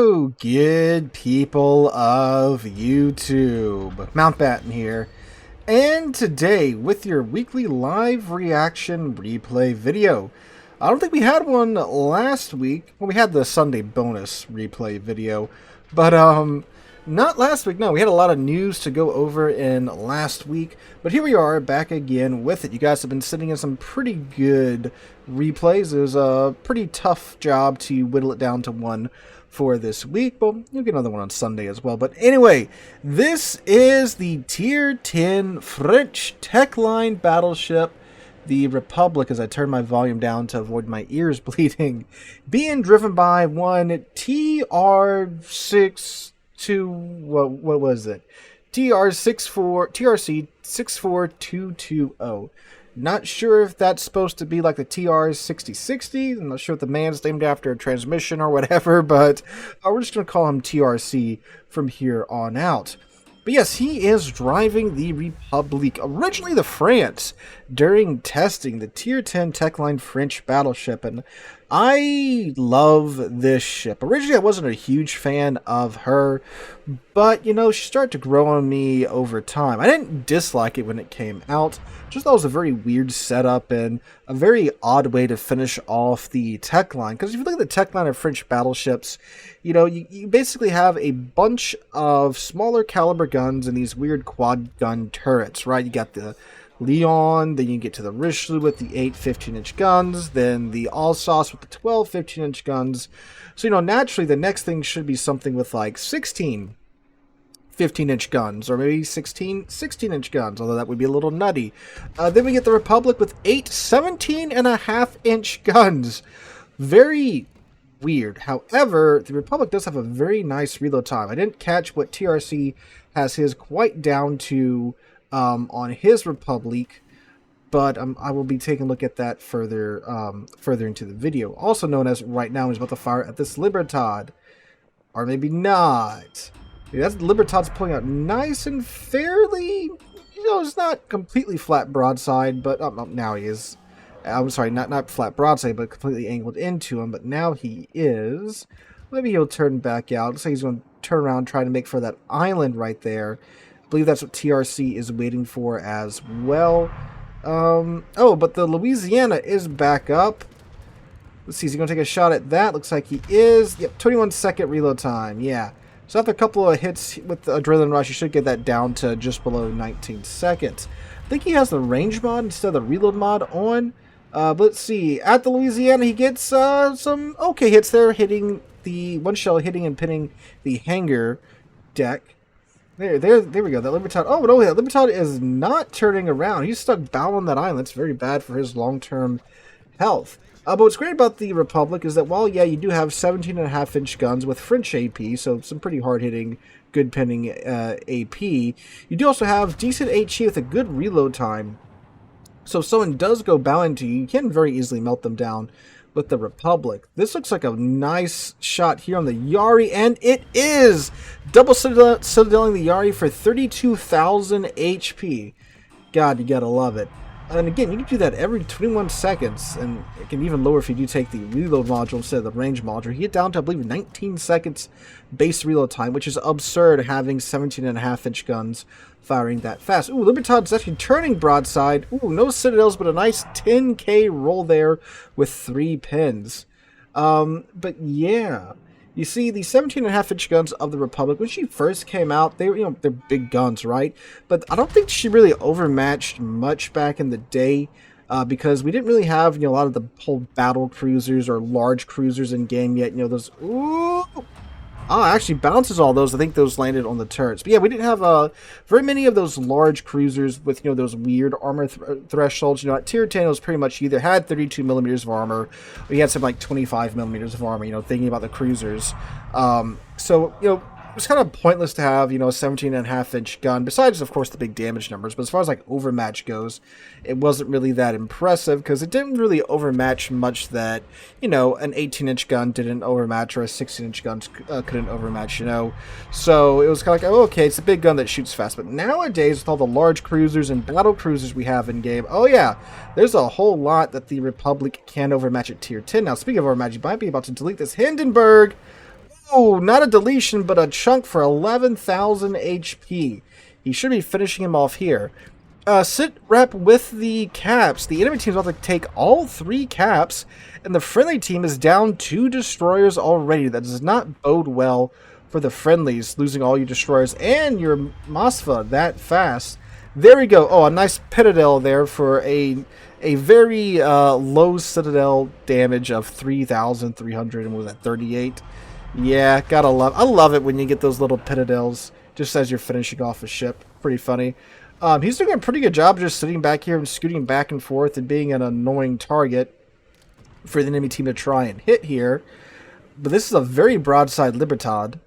Hello, good people of YouTube. Mountbatten here, and today with your weekly live reaction replay video. I don't think we had one last week. Well, we had the Sunday bonus replay video, but not last week. No, we had a lot of news to go over in last week, but here we are back again with it. You guys have been sitting in some pretty good replays. It was a pretty tough job to whittle it down to one for this week, but you'll get another one on Sunday as well. But anyway, this is the Tier 10 French techline battleship, the Republic, as I turn my volume down to avoid my ears bleeding, being driven by one TR6 what was it? TRC 64220. Not sure if that's supposed to be like the TR 6060. I'm not sure if the man's named after a transmission or whatever, but we're just going to call him TRC from here on out. But yes, he is driving the Republique, originally the France, during testing, the Tier 10 techline French battleship, and I love this ship. Originally, I wasn't a huge fan of her, but, you know, she started to grow on me over time. I didn't dislike it when it came out, just thought it was a very weird setup and a very odd way to finish off the techline, because if you look at the techline of French battleships, you know, you basically have a bunch of smaller caliber guns and these weird quad gun turrets, right? You got the Leon, then you get to the Richelieu with the 8 15-inch guns, then the Alsace with the 12 15-inch guns. So, you know, naturally the next thing should be something with like 16 15-inch guns, or maybe 16 16-inch guns, although that would be a little nutty. Then we get the Republic with 8 17.5-inch guns. Very weird. However, the Republic does have a very nice reload time. I didn't catch what TRC has his quite down to on his Republique, but I will be taking a look at that further into the video. Also known as, right now, he's about to fire at this Libertad, or maybe not. Yeah, that's Libertad's pulling out nice and fairly, you know, it's not completely flat broadside, but now he is. I'm sorry, not flat broadside, but completely angled into him. But now he is. Maybe he'll turn back out. Looks like he's going to turn around, try to make for that island right there. I believe that's what TRC is waiting for as well. Oh, but the Louisiana is back up. Let's see, is he going to take a shot at that? Looks like he is. Yep, 21-second reload time. Yeah. So after a couple of hits with the Adrenaline Rush, you should get that down to just below 19 seconds. I think he has the range mod instead of the reload mod on. But let's see. At the Louisiana, he gets some okay hits there, hitting the one shell, hitting and pinning the hangar deck. There we go. That Libertad. Oh, no, that Libertad is not turning around. He's stuck bound on that island. That's very bad for his long-term health. But what's great about the Republic is that while, yeah, you do have 17.5-inch guns with French AP, so some pretty hard-hitting, good pinning AP, you do also have decent HE with a good reload time. So if someone does go bow into you, you can very easily melt them down with the Republic. This looks like a nice shot here on the Yari, and it is! Double citadeling the Yari for 32,000 HP. God, you gotta love it. And again, you can do that every 21 seconds, and it can even lower if you do take the reload module instead of the range module. You get down to, I believe, 19 seconds base reload time, which is absurd having 17.5-inch guns firing that fast. Ooh, Libertad's actually turning broadside. Ooh, no citadels, but a nice 10k roll there with 3 pins. But yeah, you see, the 17.5-inch guns of the Republic, when she first came out, they were, you know, they're big guns, right? But I don't think she really overmatched much back in the day, because we didn't really have, you know, a lot of the whole battle cruisers or large cruisers in game yet. You know, those. Ooh. Actually bounces all those. I think those landed on the turrets. But yeah, we didn't have very many of those large cruisers with, you know, those weird armor thresholds. You know, at Tier 10, it was pretty much you either had 32 millimeters of armor, or you had some like 25 millimeters of armor, you know, thinking about the cruisers. So, you know, it was kind of pointless to have, you know, a 17.5-inch gun, besides, of course, the big damage numbers. But as far as, like, overmatch goes, it wasn't really that impressive, because it didn't really overmatch much that, you know, an 18-inch gun didn't overmatch, or a 16-inch gun couldn't overmatch, you know. So it was kind of like, oh, okay, it's a big gun that shoots fast. But nowadays, with all the large cruisers and battle cruisers we have in-game, oh, yeah, there's a whole lot that the Republic can overmatch at Tier 10. Now, speaking of overmatch, you might be about to delete this Hindenburg. Ooh, not a deletion, but a chunk for 11,000 HP. He should be finishing him off here. Sit rep with the caps. The enemy team's about to take all 3 caps, and the friendly team is down 2 destroyers already. That does not bode well for the friendlies, losing all your destroyers and your Mosfa that fast. There we go. Oh, a nice Citadel there for a very low Citadel damage of 3,300, and was that 38? Yeah, gotta love. I love it when you get those little Citadels just as you're finishing off a ship. Pretty funny. He's doing a pretty good job just sitting back here and scooting back and forth and being an annoying target for the enemy team to try and hit here. But this is a very broadside Libertad,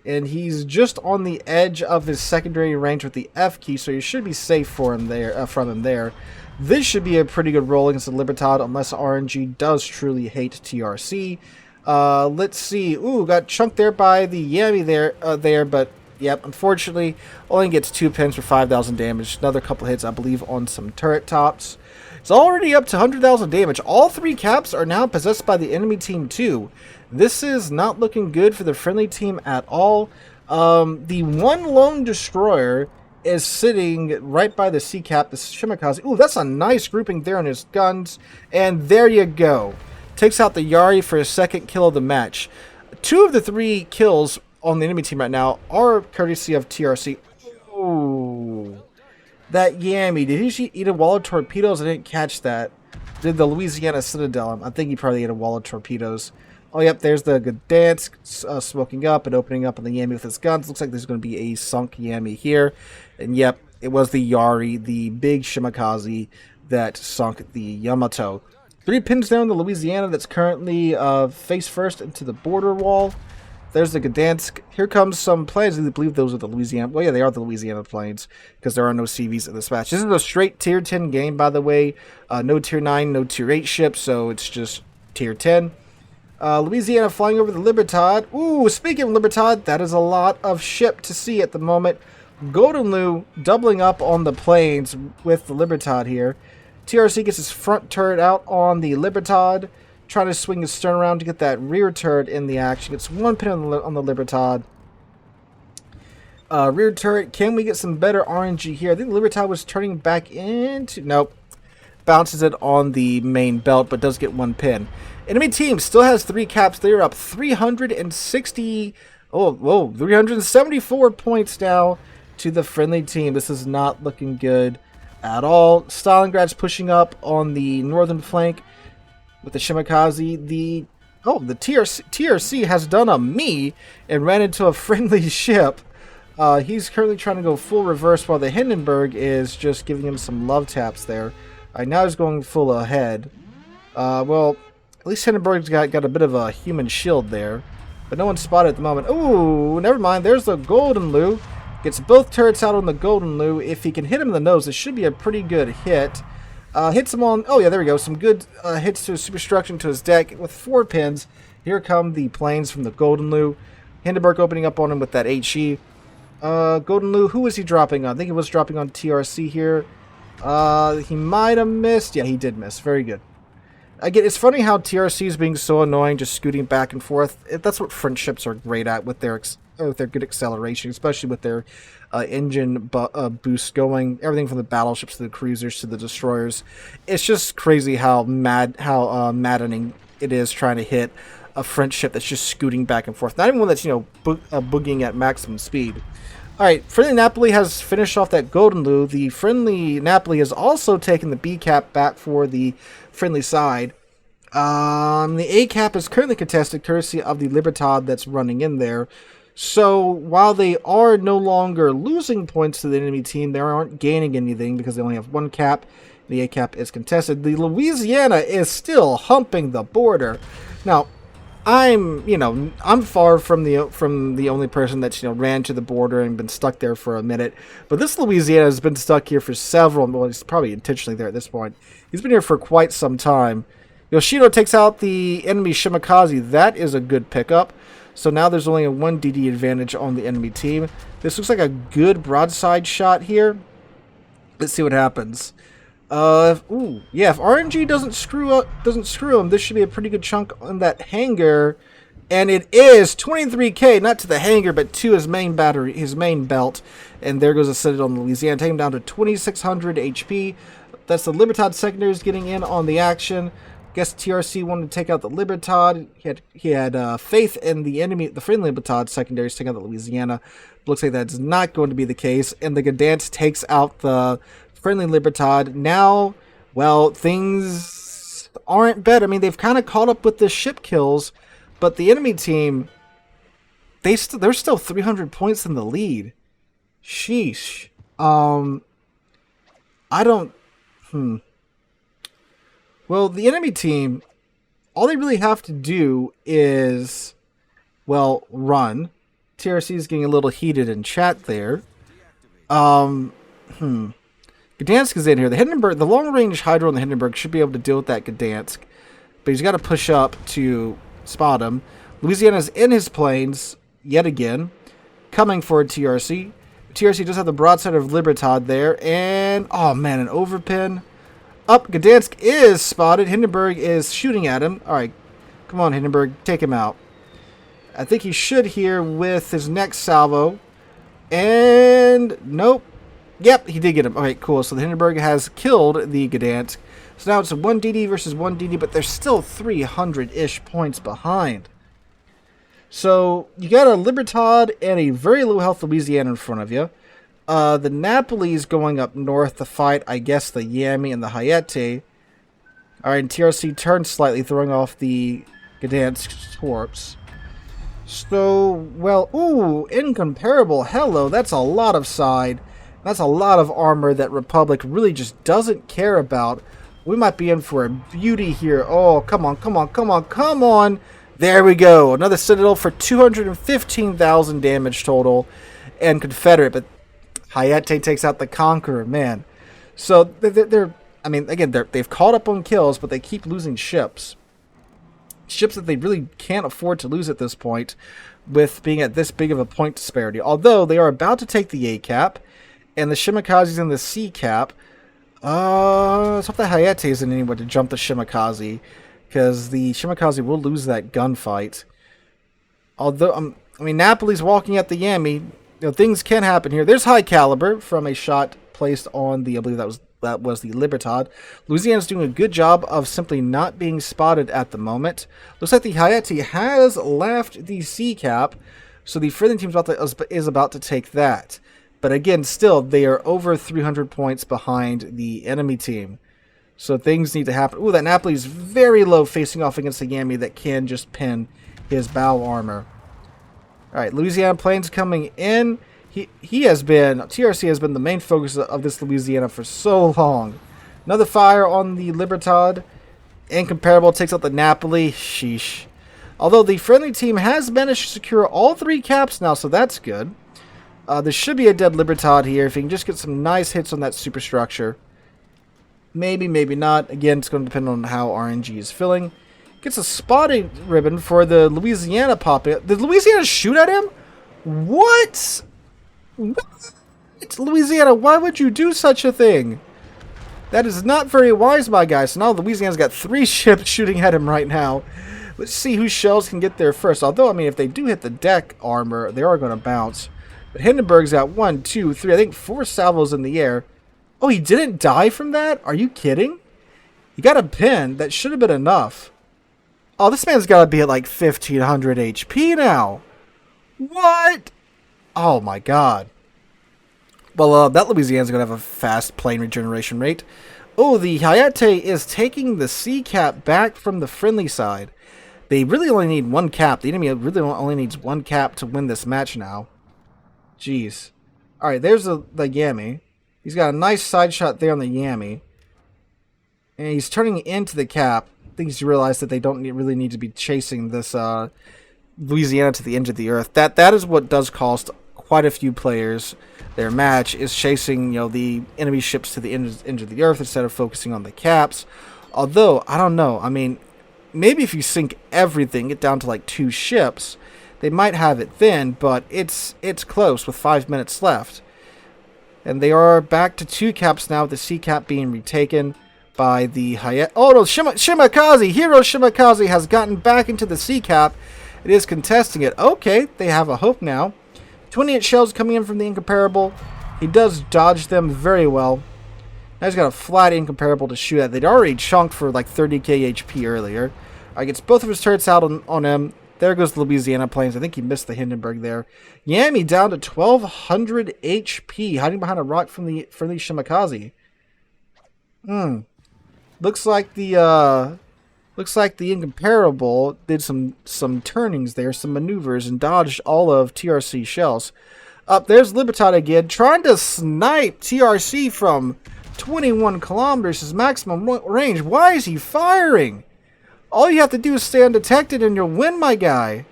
and he's just on the edge of his secondary range with the F key, so you should be safe for him there, from him there. This should be a pretty good roll against the Libertad, unless RNG does truly hate TRC. Let's see. Ooh, got chunked there by the Yami there, but yep, unfortunately, only gets 2 pins for 5,000 damage. Another couple hits, I believe, on some turret tops. It's already up to 100,000 damage. All 3 caps are now possessed by the enemy team, too. This is not looking good for the friendly team at all. The one lone destroyer is sitting right by the C cap, the Shimakaze. Ooh, that's a nice grouping there on his guns. And there you go. Takes out the Yari for his 2nd kill of the match. 2 of the 3 kills on the enemy team right now are courtesy of TRC. Ooh. That Yami, did he eat a wall of torpedoes? I didn't catch that. Did the Louisiana Citadel? I think he probably ate a wall of torpedoes. Oh, yep, there's the Gdansk smoking up and opening up on the Yami with his guns. Looks like there's going to be a sunk Yami here. And yep, it was the Yari, the big Shimakaze, that sunk the Yamato. 3 pins down the Louisiana that's currently face first into the border wall. There's the Gdansk. Here comes some planes. I believe those are the Louisiana. Well, yeah, they are the Louisiana planes because there are no CVs in this match. This is a straight tier 10 game, by the way. No tier 9, no tier 8 ships, so it's just tier 10. Louisiana flying over the Libertad. Ooh, speaking of Libertad, that is a lot of ship to see at the moment. Golden Lu doubling up on the planes with the Libertad here. TRC gets his front turret out on the Libertad, trying to swing his stern around to get that rear turret in the action. Gets 1 pin on the Libertad. Rear turret, can we get some better RNG here? I think the Libertad was turning back into... Nope. Bounces it on the main belt, but does get 1 pin. Enemy team still has 3 caps. They're up 360... Oh, whoa, 374 points now to the friendly team. This is not looking good at all. Stalingrad's pushing up on the northern flank with the Shimakaze. The TRC has done a me and ran into a friendly ship. He's currently trying to go full reverse while the Hindenburg is just giving him some love taps there. Now he's going full ahead. Well, at least Hindenburg's got a bit of a human shield there, but no one's spotted at the moment. Ooh, never mind. There's the Golden Lu. Gets both turrets out on the Golden Lu. If he can hit him in the nose, this should be a pretty good hit. Hits him on... Oh, yeah, there we go. Some good hits to his superstructure to his deck with 4 pins. Here come the planes from the Golden Lu. Hindenburg opening up on him with that HE. Golden Lu, who was he dropping on? I think he was dropping on TRC here. He might have missed. Yeah, he did miss. Very good. Again, it's funny how TRC is being so annoying, just scooting back and forth. That's what friendships are great at with their good acceleration, especially with their engine boost going. Everything from the battleships to the cruisers to the destroyers. It's just crazy how maddening it is trying to hit a friendship that's just scooting back and forth. Not even one that's boogieing at maximum speed. All right, friendly Napoli has finished off that Golden Lu. The friendly Napoli has also taken the B cap back for the friendly side. The A cap is currently contested courtesy of the Libertad that's running in there. So while they are no longer losing points to the enemy team, they aren't gaining anything because they only have 1 cap. The A cap is contested. The Louisiana is still humping the border. Now, I'm far from the only person that's ran to the border and been stuck there for a minute. But this Louisiana has been stuck here for several. Well, he's probably intentionally there at this point. He's been here for quite some time. Yoshino takes out the enemy Shimakaze. That is a good pickup. So now there's only a 1 DD advantage on the enemy team. This looks like a good broadside shot here. Let's see what happens. If RNG doesn't screw him, this should be a pretty good chunk on that hangar. And it is 23k, not to the hangar, but to his main battery, his main belt. And there goes a Citadel in Louisiana, taking him down to 2600 HP. That's the Libertad secondaries getting in on the action. Guess TRC wanted to take out the Libertad. He had faith in the enemy, the friendly Libertad secondaries taking out the Louisiana. Looks like that's not going to be the case. And the Gdansk takes out the friendly Libertad. Now, well, things aren't better. I mean, they've kind of caught up with the ship kills. But the enemy team, they're still 300 points in the lead. Sheesh. I don't... Well, the enemy team, all they really have to do is, well, run. TRC is getting a little heated in chat there. Gdansk is in here. The Hindenburg, the long-range Hydro on the Hindenburg should be able to deal with that Gdansk. But he's got to push up to spot him. Louisiana's in his planes yet again, coming for TRC. TRC does have the broadside of Libertad there, and oh man, an overpin. Up, Gdansk is spotted. Hindenburg is shooting at him. All right, come on, Hindenburg, take him out. I think he should here with his next salvo, and nope. Yep, he did get him. Okay, cool. So the Hindenburg has killed the Gdansk. So now it's a 1DD versus 1DD, but they're still 300-ish points behind. So you got a Libertad and a very low health Louisiana in front of you. The Napoli's going up north to fight, I guess, the Yami and the Hayate. Alright, and TRC turns slightly, throwing off the Gdansk corpse. So, well, ooh, incomparable. Hello, that's a lot of side. That's a lot of armor that Republic really just doesn't care about. We might be in for a beauty here. Oh, come on, come on, come on, come on. There we go. Another Citadel for 215,000 damage total. And Confederate, but Hayate takes out the Conqueror, man. So, they're I mean, again, they've caught up on kills, but they keep losing ships. Ships that they really can't afford to lose at this point with being at this big of a point disparity. Although, they are about to take the A cap, and the Shimakaze's in the C cap. Let's hope the Hayate isn't anywhere to jump the Shimakaze, because the Shimakaze will lose that gunfight. Although, I mean, Napoli's walking at the Yami. You know, things can happen here. There's high caliber from a shot placed on the, I believe that was the Libertad. Louisiana's doing a good job of simply not being spotted at the moment. Looks like the Hayate has left the C cap, so the friendly team is about to take that. But again, still, they are over 300 points behind the enemy team. So things need to happen. Ooh, that Napoli's very low facing off against the Yami that can just pin his bow armor. Alright, Louisiana planes coming in. TRC has been the main focus of this Louisiana for so long. Another fire on the Libertad. Incomparable takes out the Napoli. Sheesh. Although the friendly team has managed to secure all 3 caps now, so that's good. There should be a dead Libertad here if you can just get some nice hits on that superstructure. Maybe, maybe not. Again, it's going to depend on how RNG is filling. Gets a spotting ribbon for the Louisiana pop-in. Did Louisiana shoot at him? What? It's Louisiana. Why would you do such a thing? That is not very wise, my guys. So now Louisiana's got 3 ships shooting at him right now. Let's see whose shells can get there first. Although, I mean, if they do hit the deck armor, they are going to bounce. But Hindenburg's got 1, 2, 3, I think 4 salvos in the air. Oh, he didn't die from that? Are you kidding? He got a pin. That should have been enough. Oh, this man's got to be at like 1,500 HP now. What? Oh, my God. Well, that Louisiana's going to have a fast plane regeneration rate. Oh, the Hayate is taking the C cap back from the friendly side. They really only need 1 cap. The enemy really only needs 1 cap to win this match now. Jeez. Alright, there's the Yami. He's got a nice side shot there on the Yami. And he's turning into the cap. I think he's realized that they don't really need to be chasing this Louisiana to the edge of the earth. That is what does cost quite a few players their match, is chasing, you know, the enemy ships to the end of the earth instead of focusing on the caps. Although, I don't know. I mean, maybe if you sink everything, get down to like 2 ships, they might have it then, but it's close with 5 minutes left. And they are back to 2 caps now, with the C cap being retaken by the Hayate. Oh no, Shimakaze! Hero Shimakaze has gotten back into the C cap, It is contesting it. Okay, they have a hope now. 28 shells coming in from the Incomparable. He does dodge them very well. Now he's got a flat Incomparable to shoot at. They'd already chunked for like 30k HP earlier. Gets both of his turrets out on him. There goes the Louisiana planes. I think he missed the Hindenburg there. Yami down to 1200 HP, hiding behind a rock from the Shimakaze. Looks like the Incomparable did some turnings there, some maneuvers, and dodged all of TRC shells. Up there's Libertad again, trying to snipe TRC from 21 kilometers, his maximum range. Why is he firing? All you have to do is stay undetected and you'll win, my guy.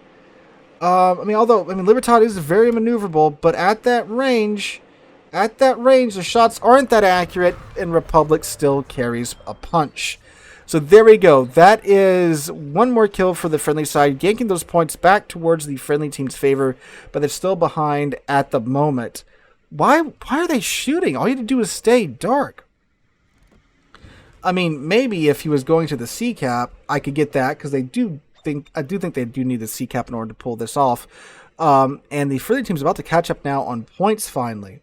Libertad is very maneuverable, but at that range, the shots aren't that accurate, and Republic still carries a punch. So there we go. That is one more kill for the friendly side, yanking those points back towards the friendly team's favor, but they're still behind at the moment. Why are they shooting? All you have to do is stay dark. I mean, maybe if he was going to the C cap, I could get that, because I do think they do need the C cap in order to pull this off. And the friendly team's about to catch up now on points finally.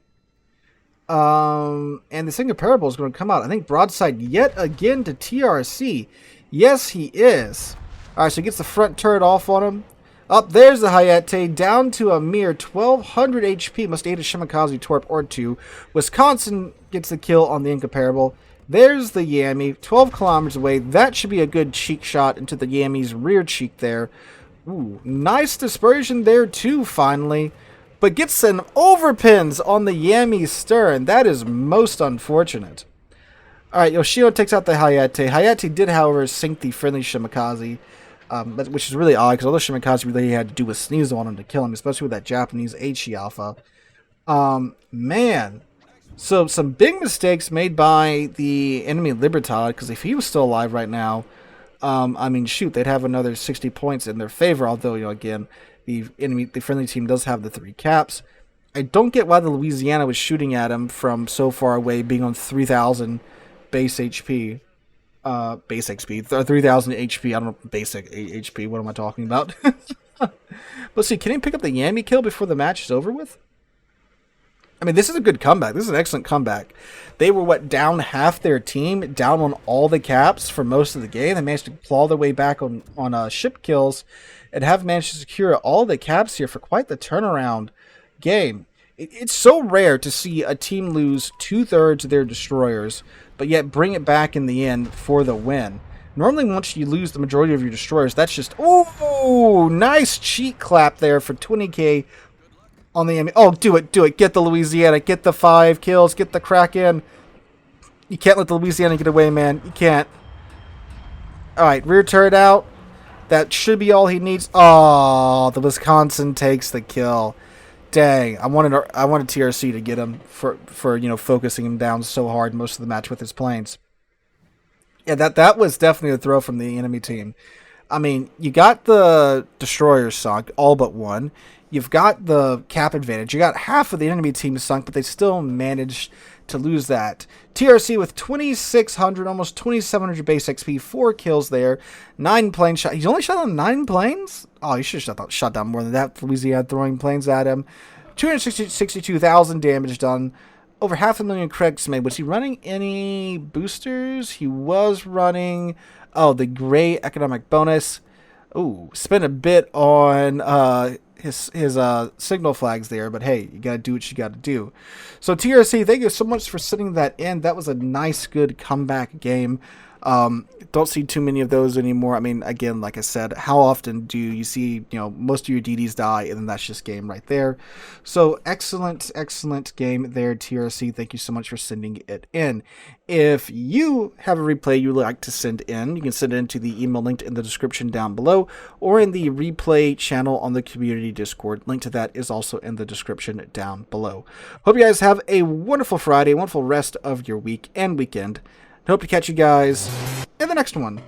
And the Incomparable is going to come out. I think broadside yet again to TRC. Yes, he is. Alright, so he gets the front turret off on him. Up there's the Hayate, down to a mere 1200 HP. Must aid a Shimakaze Torp or two. Wisconsin gets the kill on the Incomparable. There's the Yami, 12 kilometers away. That should be a good cheek shot into the Yami's rear cheek there. Ooh, nice dispersion there too, finally. But gets an overpins on the Yami's stern. That is most unfortunate. Alright, Yoshino takes out the Hayate. Hayate did, however, sink the friendly Shimakaze, which is really odd, because all the Shimakaze really had to do was sneeze on him to kill him, especially with that Japanese HE Alpha. Man. So, some big mistakes made by the enemy Libertad, because if he was still alive right now, they'd have another 60 points in their favor, although, again, the friendly team does have the 3 caps. I don't get why the Louisiana was shooting at him from so far away, being on 3,000 base HP. 3,000 HP, I don't know, basic HP, what am I talking about? Let's see, can he pick up the Yami kill before the match is over with? I mean, this is a good comeback. This is an excellent comeback. They were, down half their team, down on all the caps for most of the game. They managed to claw their way back on ship kills and have managed to secure all the caps here for quite the turnaround game. It's so rare to see a team lose 2/3 of their destroyers, but yet bring it back in the end for the win. Normally, once you lose the majority of your destroyers, that's just, ooh, nice cheek clap there for 20k on the enemy. Oh, do it. Get the Louisiana. Get the 5 kills. Get the Kraken. You can't let the Louisiana get away, man. You can't. Alright, rear turret out. That should be all he needs. Oh, the Wisconsin takes the kill. Dang, I wanted TRC to get him for focusing him down so hard most of the match with his planes. Yeah, that was definitely a throw from the enemy team. I mean, you got the destroyers sunk, all but one. You've got the cap advantage. You got half of the enemy team sunk, but they still managed to lose that. TRC with 2,600, almost 2,700 base XP, 4 kills there, 9 plane shot. He's only shot on 9 planes? Oh, he should have shot down more than that. Louisiana throwing planes at him. 262,000 damage done. Over 500,000 credits made. Was he running any boosters? He was running, the gray economic bonus. Ooh, spent a bit on his signal flags there, but hey, you gotta do what you gotta do. So TRC, thank you so much for sending that in. That was a nice, good comeback game. Don't see too many of those anymore. I mean, again, like I said, how often do you see, most of your DDs die, and then that's just game right there. So excellent game there, TRC. Thank you so much for sending it in. If you have a replay you'd like to send in, you can send it into the email linked in the description down below, or in the replay channel on the community Discord. Link to that is also in the description down below. Hope you guys have a wonderful Friday, wonderful rest of your week and weekend. Hope to catch you guys in the next one.